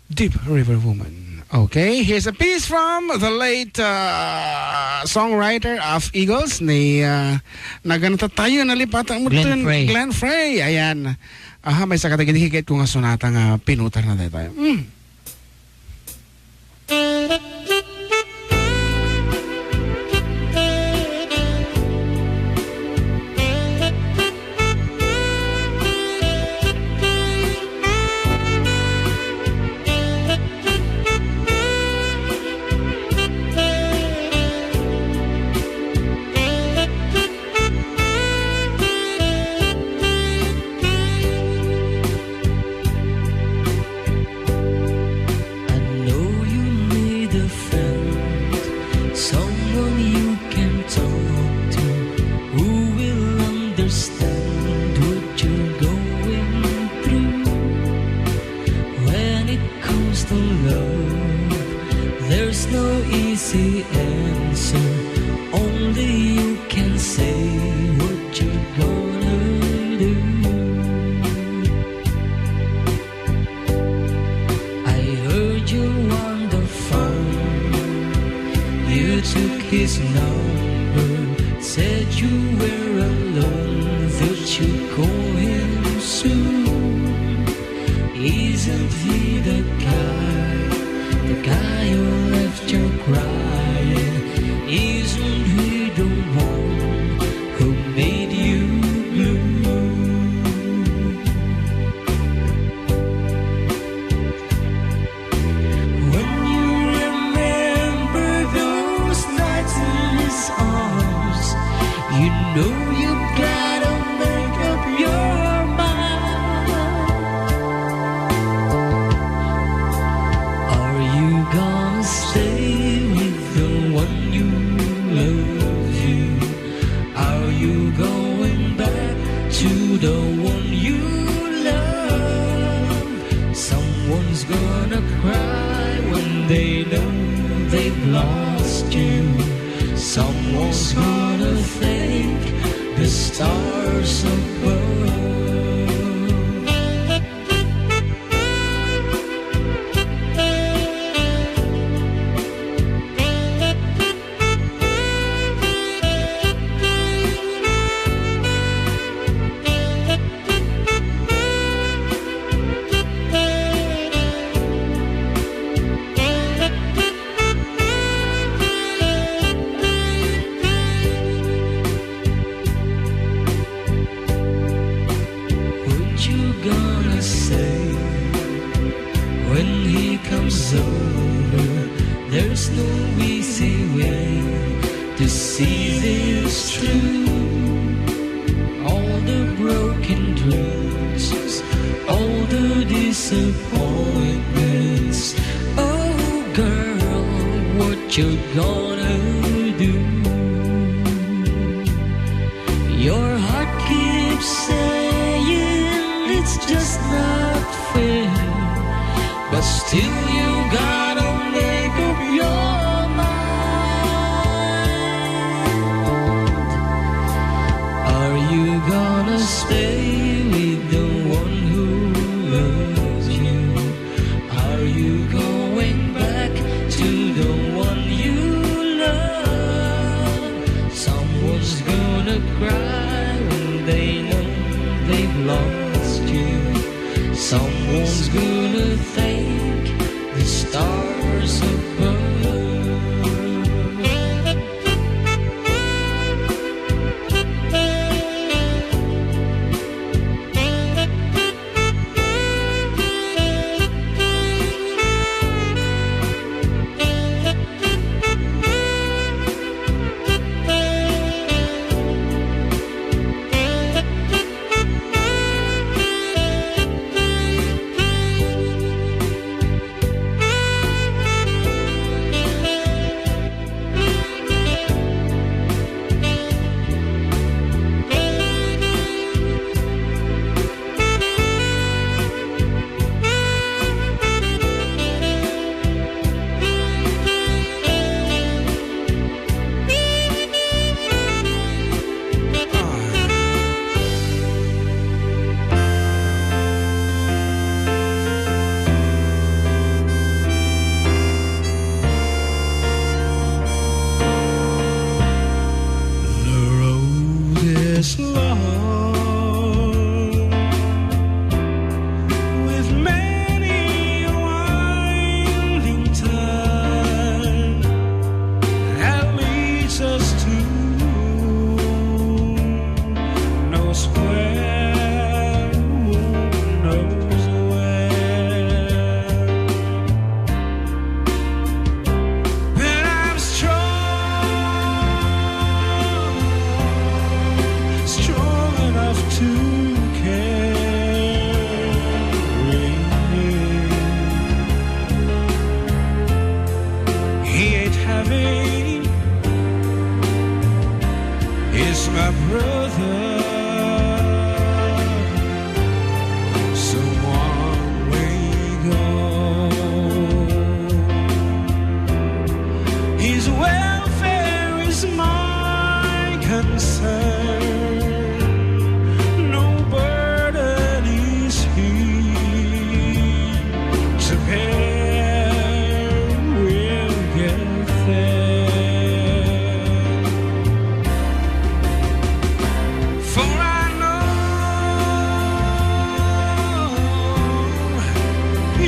Deep River Woman. Okay, here's a piece from the late songwriter of Eagles ni naganata tayo nalipatan mo Glenn Frey. Glenn Frey. Ayan. Aha, may sakatagin-higit ko nga sonata nga pinutar na tayo. Someone's gonna thank the stars.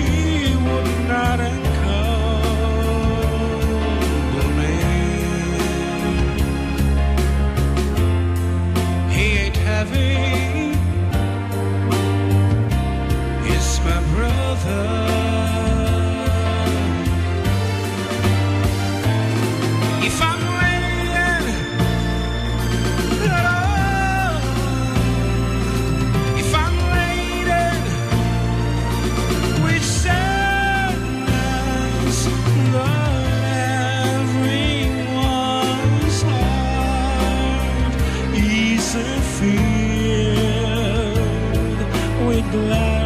he would not condemn. He ain't heavy, he's my brother. If I'm waiting at all, if I'm waiting with sadness, everyone's heart is filled with gladness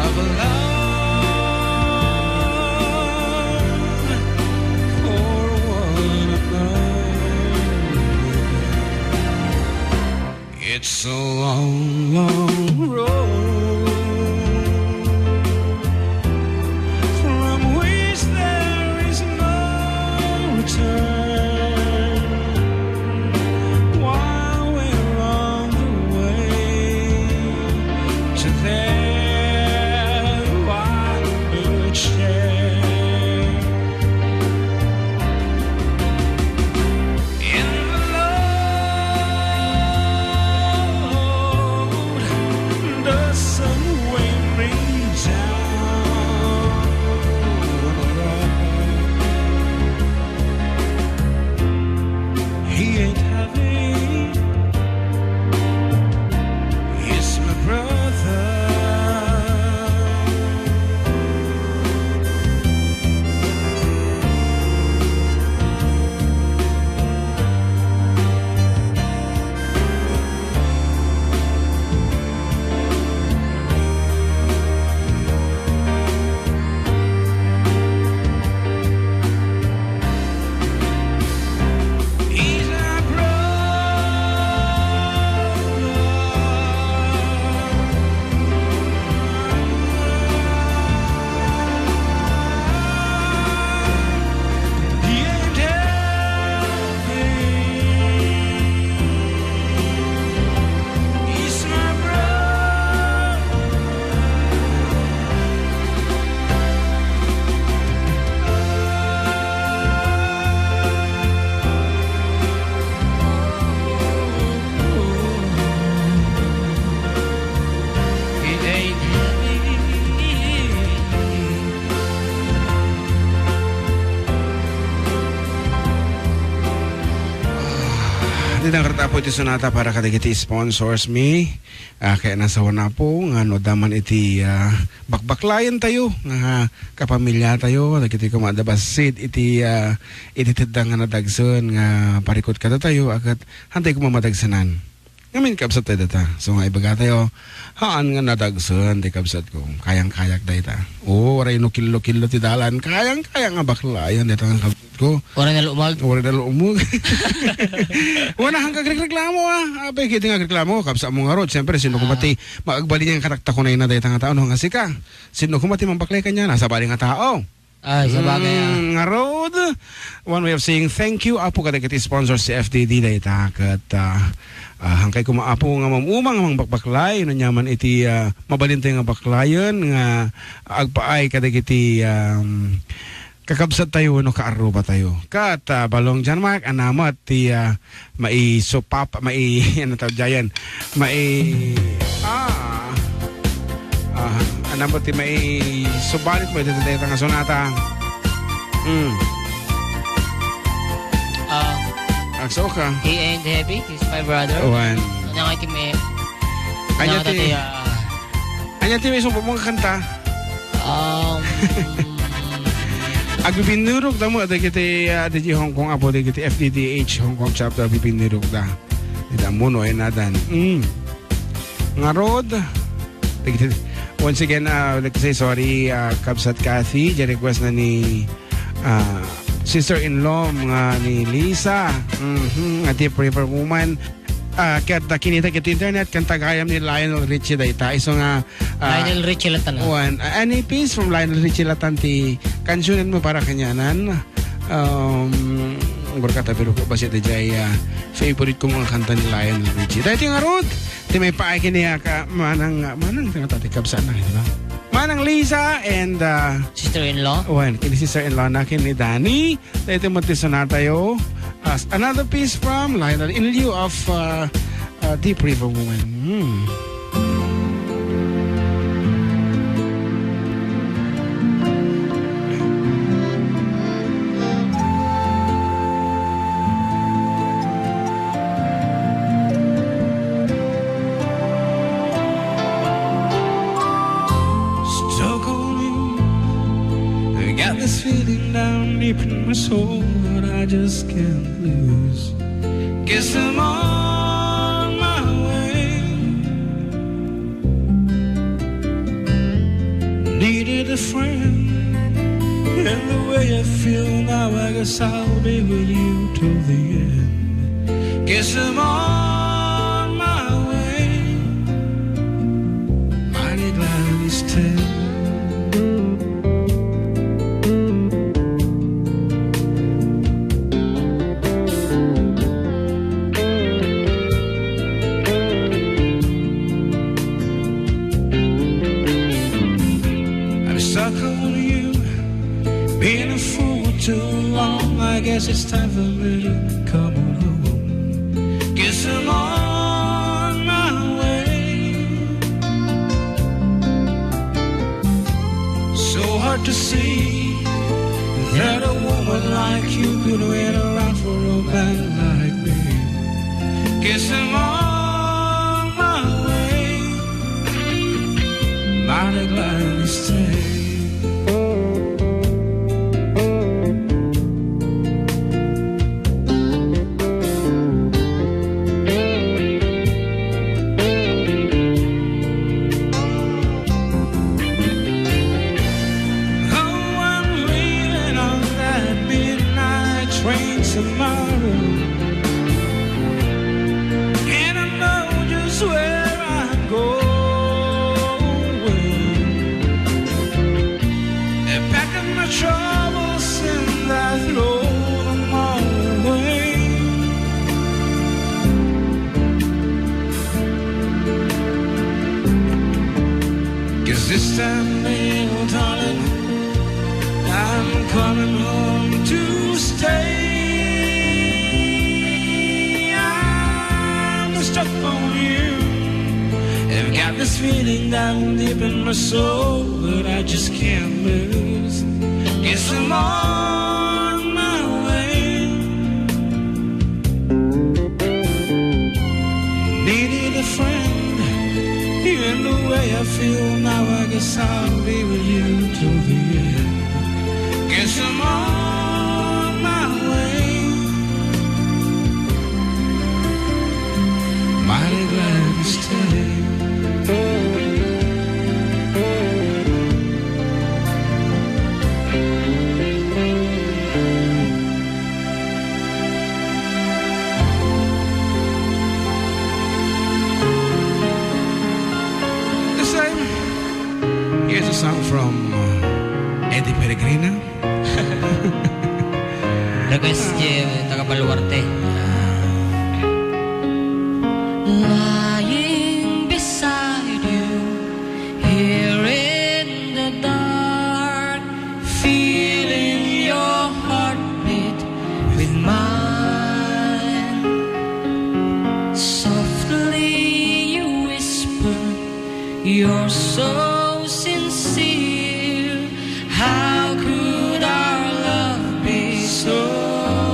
of love. It's a long, long road from which there is no return. While we're on the way to that wonderful chair, in the the sun wavering down. He ain't heavy, he's my brother. He's my brother. He ain't heavy, he's my He ain't heavy. Di na karta po iti sonata para kadagiti sponsors me. Kaya nasa wana po nga no daman iti bakbaklayan tayo nga kapamilya tayo dagiti kumadabasit iti tedang nga nadagson nga parikot kada tayo akat hantay kumamadagsanan. Ngamin kabsat tayo data. So nga ibaga tayo, haan nga nadagsan, di kabsat ko. Kayang-kayak tayo ta. Oo, waray no kilo-kilo ti dalan. Kayang-kaya nga baklayan dito ang kabsat ko. Waray na lumag. Waray na lumag. Wala hanggang reklamo Abay, kita nga reklamo. Kabsat mo nga rod. Siyempre, sino kumati, maagbali niya ang karakta ko na yun na dito nga tao. No, nga sika. Sino kumati mambaklay ka niya, nasa bali nga tao. Ay, sa bagay. Nga road. One way of saying thank you. Apo ka dagiti sponsor si FDD dito. Kat hangkay kumaapo nga mamumang mang bakbaklay no nyaman iti mabalintay nga baklayan nga agpaay kadagiti kakabsat tayo no kaaro ba tayo kat balong John Mark anamat ti mai sopap mai ano taw jayan mai anamat ti mai subalit mo iti nga sonata Akso ka. He ain't heavy, he's my brother. One. Ano nga iti may... Anya ti may sumpa mong kanta. Agbibinurog na mo, dagiti Hong Kong apo, dagiti FDDH Hong Kong chapter, agbibinurog na. Dita mo no, nadan. Nga road. Once again, like to say sorry, Kabsat Kathy, dyan request na ni sister-in-law nga ni Lisa. Ati Prepper Woman. Kaya kinita kita internet kan tagayam ni Lionel Richie dayta iso nga Lionel Richie latan any piece from Lionel Richie latan ti kansyonin mo para kanyanan Berkata pero ko ba siya DJ favorite ko mga kanta ni Lionel Richie. Dahil yung arod, di may paakin niya ka manang tinatatikab sana, di ba? Manang Lisa and Sister-in-law. Well, kini sister-in-law na kini Danny. Dahil matisa na tayo. As another piece from Lionel in lieu of Deep River Woman. Feeling down deep in my soul that I just can't lose. Guess I'm on my way. Needed a friend, and the way I feel now, I guess I'll be with you till the end. Guess I'm on my way. Mighty glad he's still. I guess it's time for me to come home. Guess I'm on my way. So hard to see that a woman like you could wait around for a man like me. Guess I'm on my way. Mighty glad to stay. This time, little darling, I'm coming home to stay. I'm stuck on you. I've got this feeling down deep in my soul that I just can't lose. Guess I'm on my way. Needed a friend. In the way I feel now, I guess I'll be with you till the end. Guess I'm on my way. Mighty glad to stay. Here's a song from Eddie Peregrina. Request niya taga Baluarte. Lying beside you, here in the dark, feeling your heartbeat with mine. Softly you whisper, you're so sincere. How could our love be so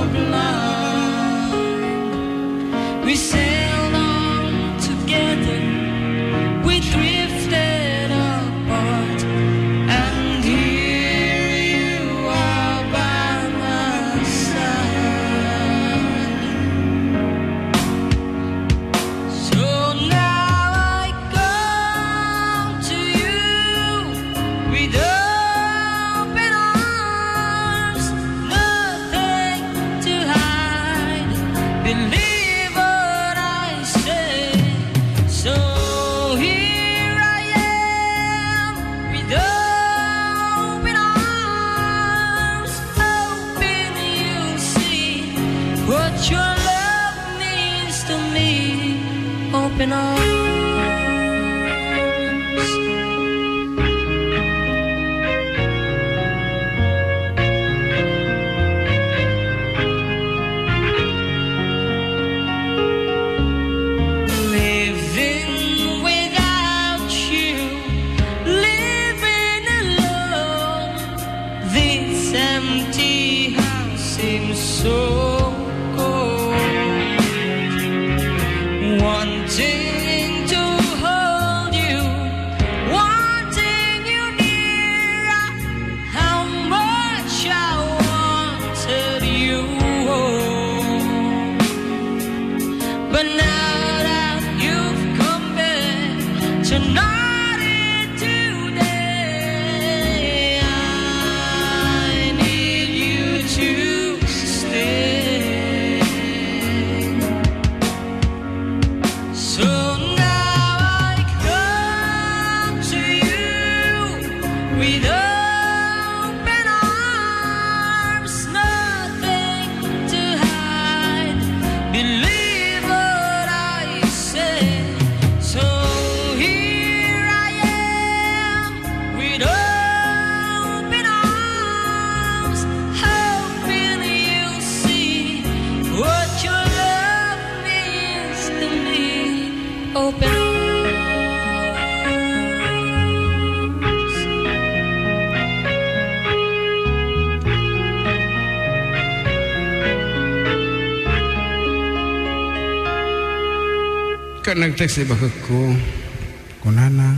blind? open arms. Living without you, living alone, this empty house seems so cold. Wanting to hold you, wanting you near, how much I wanted you. But now that you've come back tonight and today, I need you to stay. So now I come to you with open arms, nothing to hide. Believe what I say. So here I am with open arms, hoping you'll see what your love means to me. Open arms. Ka nag-text di ba ko kunana